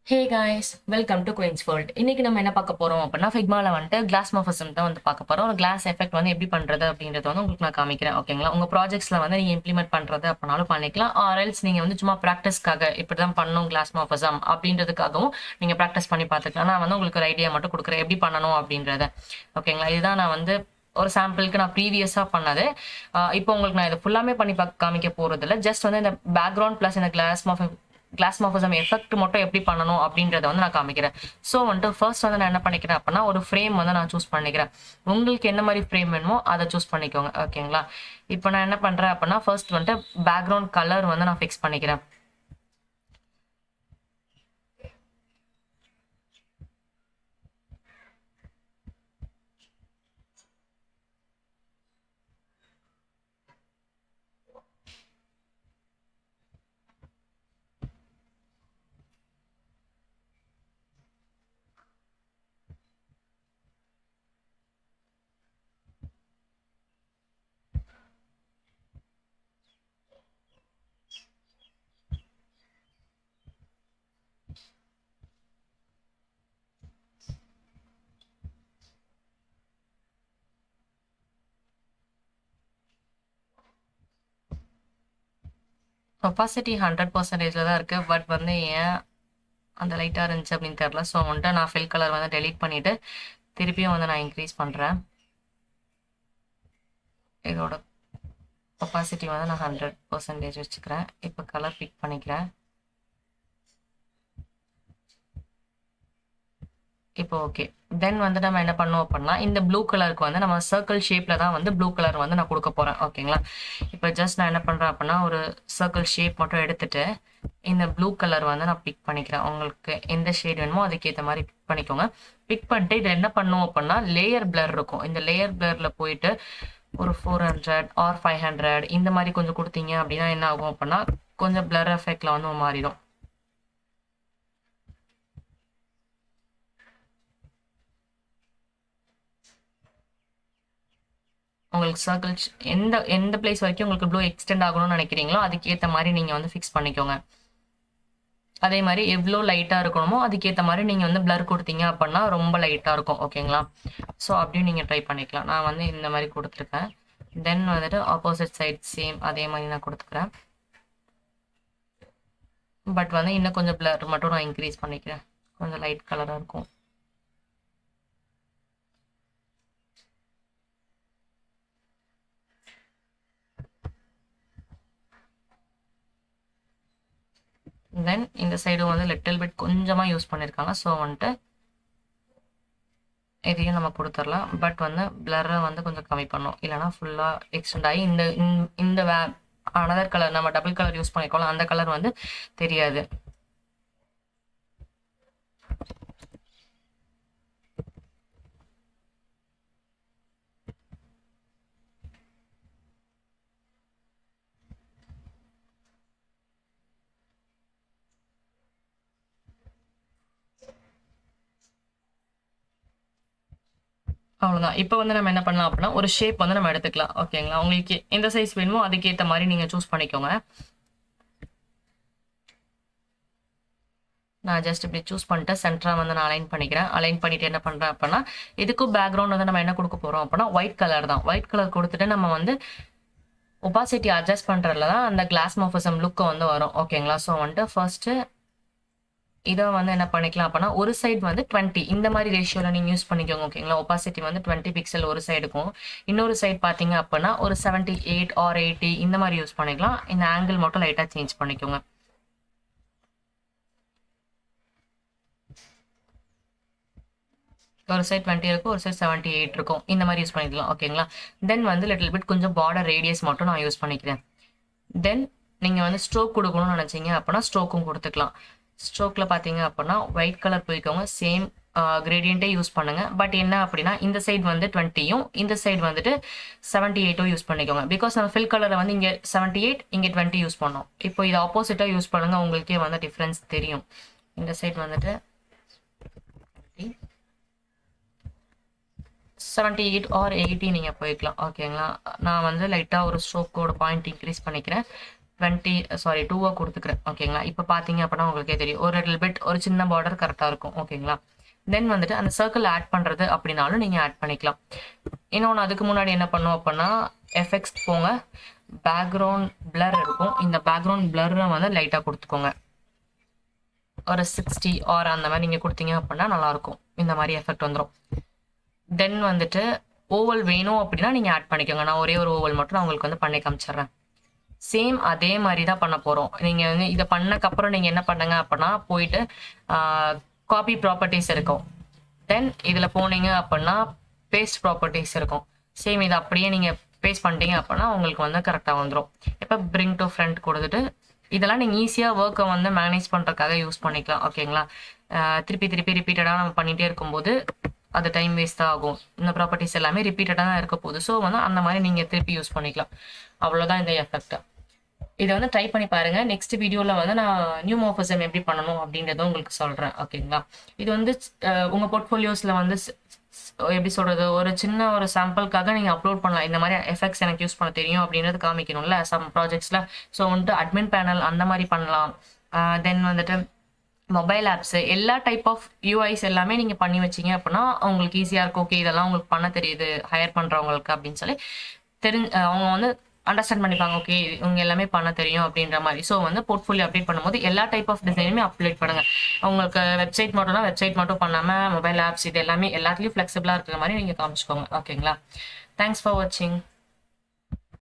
Hey guys, welcome to Queen's World. இன்னைக்கு நம்ம என்ன பார்க்க போறோம் அப்படின்னா Figmaல வந்துட்டு Glassmorphism தான் வந்து பார்க்க போறோம். ஒரு கிளாஸ் எஃபெக்ட் வந்து எப்படி பண்றது அப்படின்றத வந்து உங்களுக்கு நான் காமிக்கிறேன். ஓகேங்களா? உங்க ப்ராஜெக்ட்ஸ்ல வந்து நீங்க இம்ப்ளிமெண்ட் பண்றது அப்படினாலும் பண்ணிக்கலாம். ஆர் எல்ஸ் நீங்க வந்து சும்மா பிராக்டிஸ்க்காக இப்படிதான் பண்ணணும் Glassmorphism அப்படின்றதுக்காகவும் நீங்க பிராக்டிஸ் பண்ணி பார்த்துக்கலாம். நான் வந்து உங்களுக்கு ஒரு ஐடியா மட்டும் கொடுக்குறேன் எப்படி பண்ணணும் அப்படின்றத. ஓகேங்களா? இதுதான் நான் வந்து ஒரு சாம்பிளுக்கு நான் ப்ரீவியஸா பண்ணது. இப்போ உங்களுக்கு நான் இதை ஃபுல்லாமே பண்ணி காமிக்க போறது இல்லை. ஜஸ்ட் வந்து இந்த பேக்ரவுண்ட் பிளஸ் இந்த கிளாஸ்மார்பிசம் எஃபெக்ட் மட்டும் எப்படி பண்ணணும் அப்படின்றத வந்து நான் காமிக்கிறேன். ஸோ வந்துட்டு ஃபர்ஸ்ட் வந்து நான் என்ன பண்ணிக்கிறேன் அப்படின்னா ஒரு ஃப்ரேம் வந்து நான் சூஸ் பண்ணிக்கிறேன். உங்களுக்கு என்ன மாதிரி ஃப்ரேம் வேணுமோ அதை சூஸ் பண்ணிக்கோங்க. ஓகேங்களா? இப்போ நான் என்ன பண்றேன் அப்படின்னா ஃபர்ஸ்ட் வந்துட்டு பேக்ரவுண்ட் கலர் வந்து நான் ஃபிக்ஸ் பண்ணிக்கிறேன். ஒப்பாசிட்டி 100% தான் இருக்கு. பட் வந்து ஏன் அந்த லைட்டாக இருந்துச்சு அப்படின்னு தெரியல. ஸோ வந்துட்டு நான் ஃபில் கலர் வந்து டெலீட் பண்ணிட்டு திருப்பியும் வந்து நான் இன்க்ரீஸ் பண்ணுறேன். இதோட ஒப்பாசிட்டி வந்து நான் 100% வச்சுக்கிறேன். இப்போ கலர் பிக் பண்ணிக்கிறேன். இப்போ ஓகே. தென் வந்து நம்ம என்ன பண்ணுவோம் அப்படின்னா இந்த ப்ளூ கலருக்கு வந்து நம்ம சர்க்கிள் ஷேப்ல தான் வந்து ப்ளூ கலர் வந்து நான் கொடுக்க போறேன். ஓகேங்களா? இப்போ ஜஸ்ட் நான் என்ன பண்றேன் அப்படின்னா ஒரு சர்க்கிள் ஷேப் மட்டும் எடுத்துட்டு இந்த ப்ளூ கலர் வந்து நான் பிக் பண்ணிக்கிறேன். உங்களுக்கு எந்த ஷேட் வேணுமோ அதுக்கேற்ற மாதிரி பிக் பண்ணிக்கோங்க. பிக் பண்ணிட்டு இதில் என்ன பண்ணுவோம் அப்படின்னா லேயர் பிளர் இருக்கும். இந்த லேயர் பிளர்ல போயிட்டு ஒரு 400 ஆர் 500 இந்த மாதிரி கொஞ்சம் கொடுத்தீங்க அப்படின்னா என்ன ஆகும் அப்படின்னா கொஞ்சம் பிளர் எஃபெக்ட்ல வந்து மாறிடும். உங்களுக்கு சர்க்கிள் எந்த எந்த பிளேஸ் வரைக்கும் உங்களுக்கு ப்ளூ எக்ஸ்டெண்ட் ஆகணும்னு நினைக்கிறீங்களோ அதுக்கேற்ற மாதிரி நீங்கள் வந்து ஃபிக்ஸ் பண்ணிக்கோங்க. அதே மாதிரி எவ்வளோ லைட்டாக இருக்கணுமோ அதுக்கேற்ற மாதிரி நீங்கள் வந்து பிளர் கொடுத்தீங்க அப்படின்னா ரொம்ப லைட்டாக இருக்கும். ஓகேங்களா? ஸோ அப்படியும் நீங்கள் ட்ரை பண்ணிக்கலாம். நான் வந்து இந்த மாதிரி கொடுத்துருக்கேன். தென் வந்துட்டு ஆப்போசிட் சைட் சேம் அதே மாதிரி நான் கொடுத்துக்கிறேன். பட் வந்து இன்னும் கொஞ்சம் பிளர் மட்டும் நான் இன்க்ரீஸ் பண்ணிக்கிறேன். கொஞ்சம் லைட் கலராக இருக்கும். தென் இந்த சைடு வந்து லிட்டில் பிட் கொஞ்சமாக யூஸ் பண்ணியிருக்காங்க. ஸோ வந்துட்டு இதையும் நம்ம கொடுத்துடலாம். பட் வந்து பிளரை வந்து கொஞ்சம் கம்மி பண்ணோம். இல்லைனா ஃபுல்லாக எக்ஸ்டெண்ட் ஆகி இந்த அனதர் கலர் நம்ம டபுள் கலர் யூஸ் பண்ணிக்கோலாம். அந்த கலர் வந்து தெரியாது. அவ்வளோதான். இப்போ வந்து நம்ம என்ன பண்ணலாம் அப்படின்னா ஒரு ஷேப் வந்து நம்ம எடுத்துக்கலாம். ஓகேங்களா? உங்களுக்கு எந்த சைஸ் வேணுமோ அதுக்கேற்ற மாதிரி நீங்கள் சூஸ் பண்ணிக்கோங்க. நான் ஜஸ்ட் இப்படி சூஸ் பண்ணிட்டு சென்டரா வந்து நான் அலைன் பண்ணிக்கிறேன். அலைன் பண்ணிட்டு என்ன பண்ணுறேன் அப்படின்னா இதுக்கும் பேக்ரவுண்ட் வந்து நம்ம என்ன கொடுக்க போகிறோம் அப்படின்னா ஒயிட் கலர் தான். ஒயிட் கலர் கொடுத்துட்டு நம்ம வந்து ஒபாசிட்டி அட்ஜஸ்ட் பண்ணுறதுல தான் அந்த கிளாஸ்மார்பிசம் லுக்கு வந்து வரும். ஓகேங்களா? ஸோ வந்துட்டு ஃபர்ஸ்ட்டு இதை வந்து என்ன பண்ணிக்கலாம் அப்படின்னா ஒரு சைடு வந்து 20 இந்த மாதிரி ரேஷியோவில் நீங்கள் யூஸ் பண்ணிக்கோங்க. ஓகேங்களா? ஒபாசிட்டி வந்து 20 பிக்சல் ஒரு சைடுக்கும், இன்னொரு சைடு பார்த்தீங்க அப்படின்னா ஒரு 78 ஆர் 80 இந்த மாதிரி யூஸ் பண்ணிக்கலாம். இந்த ஆங்கிள் மட்டும் லைட்டாக சேஞ்ச் பண்ணிக்கோங்க. ஒரு சைட் 20 இருக்கும், ஒரு சைட் 78 இருக்கும். இந்த மாதிரி யூஸ் பண்ணிக்கலாம். ஓகேங்களா? தென் வந்து லிட்டில் பிட் கொஞ்சம் பார்டர் ரேடியஸ் மட்டும் நான் யூஸ் பண்ணிக்கிறேன். தென் நீங்கள் வந்து ஸ்ட்ரோக் கொடுக்கணும்னு நினச்சிங்க அப்படின்னா ஸ்ட்ரோக்கும் கொடுத்துக்கலாம். ஸ்ட்ரோக்கில் பார்த்தீங்க அப்படின்னா ஒயிட் கலர் போய்க்கோங்க. சேம் கிரேடியண்ட்டே யூஸ் பண்ணுங்க. பட் என்ன அப்படின்னா இந்த சைடு வந்து 20யும் இந்த சைடு வந்துட்டு 78ம் யூஸ் பண்ணிக்கோங்க. பிகாஸ் நம்ம ஃபில் கலரை வந்து இங்கே 78 இங்கே 20 யூஸ் பண்ணோம். இப்போ இது ஆப்போசிட்டாக யூஸ் பண்ணுங்க, உங்களுக்கே வந்து டிஃப்ரென்ஸ் தெரியும். இந்த சைடு வந்துட்டு 78 ஆர் 80 நீங்கள் போய்க்கலாம். ஓகேங்களா? நான் வந்து லைட்டாக ஒரு ஸ்ட்ரோக்கோட பாயிண்ட் இன்க்ரீஸ் பண்ணிக்கிறேன். 2 கொடுத்துக்கிறேன். ஓகேங்களா? இப்போ பார்த்தீங்க அப்படின்னா உங்களுக்கே தெரியும். ஒரு லிட்டில் பிட் ஒரு சின்ன பார்டர் கரெக்டா இருக்கும். ஓகேங்களா? தென் வந்துட்டு அந்த சர்க்கிள் ஆட் பண்றது அப்படின்னாலும் நீங்க ஆட் பண்ணிக்கலாம். இன்னொன்று அதுக்கு முன்னாடி என்ன பண்ணும் அப்படின்னா எஃபெக்ட்ஸ் போங்க, பேக்ரவுண்ட் பிளர் இருக்கும். இந்த பேக்ரவுண்ட் பிளர்ரை வந்து லைட்டாக கொடுத்துக்கோங்க. ஒரு 60 ஆர் அந்த மாதிரி நீங்கள் கொடுத்தீங்க அப்படின்னா நல்லாயிருக்கும். இந்த மாதிரி எஃபெக்ட் வந்துடும். தென் வந்துட்டு ஓவல் வேணும் அப்படின்னா நீங்கள் ஆட் பண்ணிக்கோங்க. நான் ஒரே ஒரு ஓவல் மட்டும் நான் உங்களுக்கு வந்து பண்ணி காமிச்சிடுறேன். சேம் அதே மாதிரி தான் பண்ண போகிறோம். நீங்கள் வந்து இதை பண்ணக்கப்புறம் நீங்கள் என்ன பண்ணுங்க அப்படின்னா போயிட்டு காப்பி ப்ராப்பர்ட்டிஸ் இருக்கும். தென் இதில் போனீங்க அப்படின்னா பேஸ்ட் ப்ராப்பர்ட்டிஸ் இருக்கும். சேம் இதை அப்படியே நீங்கள் பேஸ்ட் பண்ணிட்டீங்க அப்படின்னா உங்களுக்கு வந்து கரெக்டாக வந்துடும். இப்போ பிரிங் டு ஃப்ரண்ட் கொடுத்துட்டு இதெல்லாம் நீங்கள் ஈஸியாக ஒர்க்கை வந்து மேனேஜ் பண்ணுறதுக்காக யூஸ் பண்ணிக்கலாம். ஓகேங்களா? திருப்பி திருப்பி ரிப்பீட்டடாக நம்ம பண்ணிகிட்டே இருக்கும்போது அது டைம் வேஸ்ட் தான் ஆகும். இந்த ப்ராப்பர்ட்டிஸ் எல்லாமே ரிப்பீட்டடாக தான் இருக்க போகுது. ஸோ வந்து அந்த மாதிரி நீங்கள் திருப்பி யூஸ் பண்ணிக்கலாம். அவ்வளோதான் இந்த எஃபெக்ட். இதை வந்து ட்ரை பண்ணி பாருங்க. நெக்ஸ்ட் வீடியோவில் வந்து நான் நியூமார்ஃபிசம் எப்படி பண்ணணும் அப்படின்றத உங்களுக்கு சொல்கிறேன். ஓகேங்களா? இது வந்து உங்கள் போர்ட்ஃபோலியோஸில் வந்து எப்படி சொல்கிறது, ஒரு சின்ன ஒரு சாம்பிளுக்காக நீங்கள் அப்லோட் பண்ணலாம். இந்த மாதிரி எஃபெக்ட்ஸ் எனக்கு யூஸ் பண்ண தெரியும் அப்படின்றது காமிக்கணும்ல சம் ப்ராஜெக்ட்ஸில். ஸோ வந்துட்டு அட்மின் பேனல் அந்த மாதிரி பண்ணலாம். தென் வந்துட்டு மொபைல் ஆப்ஸு எல்லா டைப் ஆஃப் யூஐஸ் எல்லாமே நீங்கள் பண்ணி வச்சிங்க அப்படின்னா உங்களுக்கு ஈஸியாக இருக்கும். ஓகே இதெல்லாம் உங்களுக்கு பண்ண தெரியுது ஹையர் பண்ணுறவங்களுக்கு அப்படின்னு சொல்லி அவங்க வந்து அண்டர்ஸ்டாண்ட் பண்ணிப்பாங்க. ஓகே இவங்க எல்லாமே பண்ண தெரியும் அப்படின்ற மாதிரி. ஸோ வந்து போர்ட்ஃபோலியோ அப்டேட் பண்ணும்போது எல்லா டைப் ஆஃப் டிசைனுமே அப்டேட் பண்ணுங்க. உங்களுக்கு வெப்சைட் மட்டும்னா வெப்சைட் மட்டும் பண்ணாமல் மொபைல் ஆப்ஸ் இது எல்லாமே எல்லாத்துலேயும் ஃப்ளெக்சிபிளாக இருக்கிற மாதிரி நீங்கள் காமிச்சிக்கோங்க. ஓகேங்களா? தேங்க்ஸ் ஃபார் வாட்சிங்.